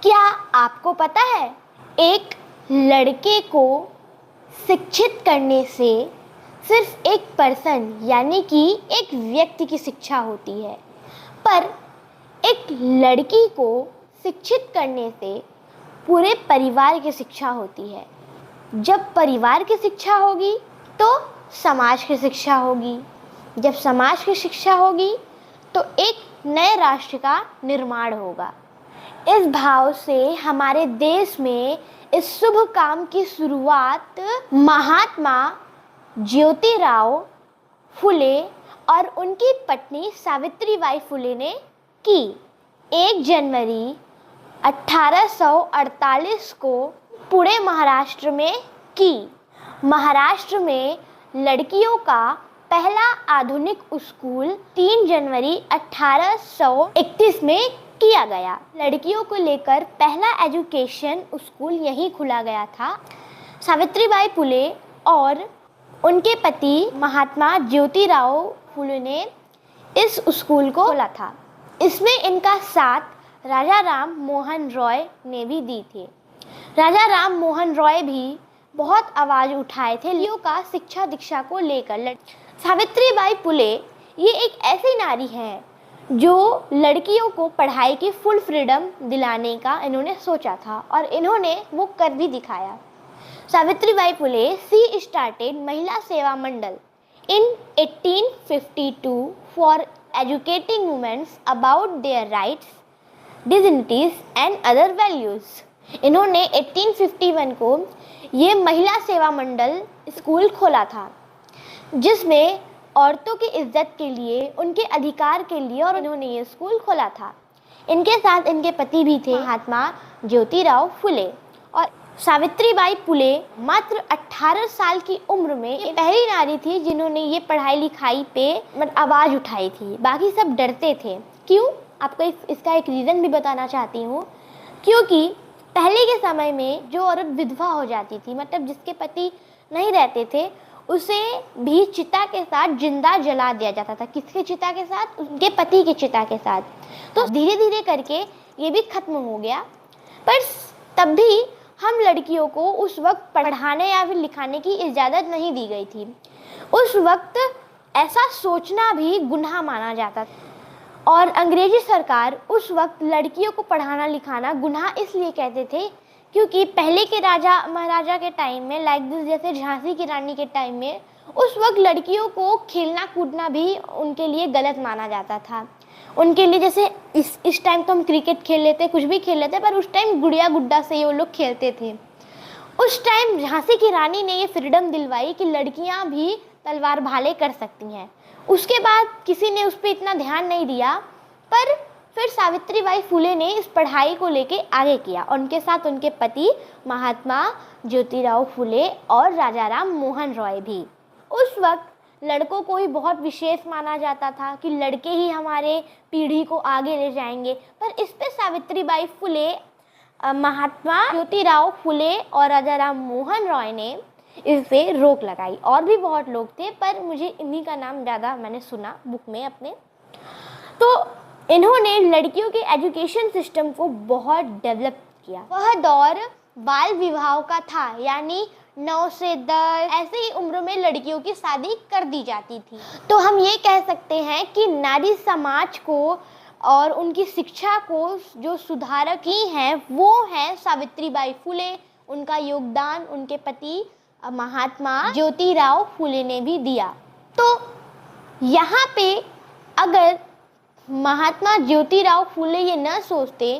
क्या आपको पता है, एक लड़के को शिक्षित करने से सिर्फ एक पर्सन यानी कि एक व्यक्ति की शिक्षा होती है, पर एक लड़की को शिक्षित करने से पूरे परिवार की शिक्षा होती है। जब परिवार की शिक्षा होगी तो समाज की शिक्षा होगी, जब समाज की शिक्षा होगी तो एक नए राष्ट्र का निर्माण होगा। इस भाव से हमारे देश में इस शुभ काम की शुरुआत महात्मा ज्योतिराव फुले और उनकी पत्नी सावित्रीबाई फुले ने की। 1 जनवरी 1848 को पुणे महाराष्ट्र में की। महाराष्ट्र में लड़कियों का पहला आधुनिक स्कूल 3 जनवरी 1831 में किया गया। लड़कियों को लेकर पहला एजुकेशन स्कूल यहीं खुला गया था। सावित्रीबाई फुले और उनके पति महात्मा ज्योतिराव फुले ने इस स्कूल को खोला था। इसमें इनका साथ राजा राम मोहन रॉय ने भी दी थी। राजा राम मोहन रॉय भी बहुत आवाज़ उठाए थे लड़कियों का शिक्षा दीक्षा को लेकर। सावित्रीबाई फुले ये एक ऐसी नारी है जो लड़कियों को पढ़ाई की फुल फ्रीडम दिलाने का इन्होंने सोचा था और इन्होंने वो कर भी दिखाया। सावित्रीबाई फुले सी started Mahila Seva Mandal in 1852 for educating womens about their rights, dignities and other values. इन्होंने 1851 को ये महिला सेवा मंडल स्कूल खोला था जिसमें औरतों की इज्जत के लिए, उनके अधिकार के लिए, और इन्होंने ये स्कूल खोला था। इनके साथ इनके पति भी थे महात्मा ज्योतिराव फुले। और सावित्रीबाई फुले मात्र 18 साल की उम्र में पहली नारी थी जिन्होंने ये पढ़ाई लिखाई पे आवाज़ उठाई थी। बाकी सब डरते थे। क्यों? आपको इसका एक रीज़न भी बताना चाहती हूँ। क्योंकि पहले के समय में जो औरत विधवा हो जाती थी, मतलब जिसके पति नहीं रहते थे, उसे भी चिता के साथ जिंदा जला दिया जाता था। किसके चिता के साथ? उनके पति के चिता के साथ। तो धीरे धीरे करके ये भी खत्म हो गया। पर तब भी हम लड़कियों को उस वक्त पढ़ाने या फिर लिखाने की इजाज़त नहीं दी गई थी। उस वक्त ऐसा सोचना भी गुनाह माना जाता था और अंग्रेजी सरकार उस वक्त लड़कियों को पढ़ाना लिखाना गुनाह इसलिए कहते थे क्योंकि पहले के राजा महाराजा के टाइम में, लाइक दिस, जैसे झांसी की रानी के टाइम में, उस वक्त लड़कियों को खेलना कूदना भी उनके लिए गलत माना जाता था। उनके लिए जैसे इस टाइम तो हम क्रिकेट खेल लेते, कुछ भी खेल लेते, पर उस टाइम गुड़िया गुड्डा से ये वो लोग खेलते थे। उस टाइम झांसी की रानी ने ये फ्रीडम दिलवाई कि लड़कियां भी तलवार भाले कर सकती हैं। उसके बाद किसी ने उस पर इतना ध्यान नहीं दिया, पर फिर सावित्रीबाई फुले ने इस पढ़ाई को लेके आगे किया। उनके साथ उनके पति महात्मा ज्योतिराव फुले और राजा राम मोहन रॉय भी। उस वक्त लड़कों को ही बहुत विशेष माना जाता था कि लड़के ही हमारे पीढ़ी को आगे ले जाएंगे। पर इस पे सावित्रीबाई फुले, महात्मा ज्योतिराव फुले और राजा राम मोहन रॉय ने इस पे रोक लगाई। और भी बहुत लोग थे, पर मुझे इन्हीं का नाम ज़्यादा मैंने सुना बुक में अपने। तो इन्होंने लड़कियों के एजुकेशन सिस्टम को बहुत डेवलप किया। वह दौर बाल विवाह का था, यानी 9 से 10 ऐसे ही उम्र में लड़कियों की शादी कर दी जाती थी। तो हम ये कह सकते हैं कि नारी समाज को और उनकी शिक्षा को जो सुधारक ही हैं वो हैं सावित्रीबाई फुले। उनका योगदान उनके पति महात्मा ज्योतिराव फुले ने भी दिया। तो यहाँ पे अगर महात्मा ज्योतिराव फुले ये न सोचते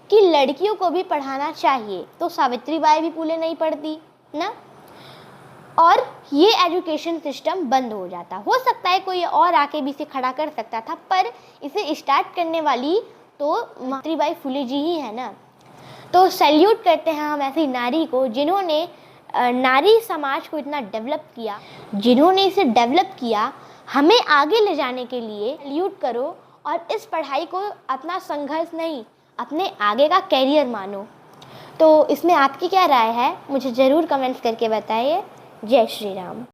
कि लड़कियों को भी पढ़ाना चाहिए तो सावित्रीबाई भी फुले नहीं पढ़ती ना, और ये एजुकेशन सिस्टम बंद हो जाता। हो सकता है कोई और आके भी इसे खड़ा कर सकता था, पर इसे स्टार्ट करने वाली तो सावित्रीबाई फुले जी ही है ना। तो सैल्यूट करते हैं हम ऐसी नारी को जिन्होंने नारी समाज को इतना डेवलप किया, जिन्होंने इसे डेवलप किया। हमें आगे ले जाने के लिए सैल्यूट करो और इस पढ़ाई को अपना संघर्ष नहीं, अपने आगे का कैरियर मानो। तो इसमें आपकी क्या राय है, मुझे ज़रूर कमेंट्स करके बताइए। जय श्री राम।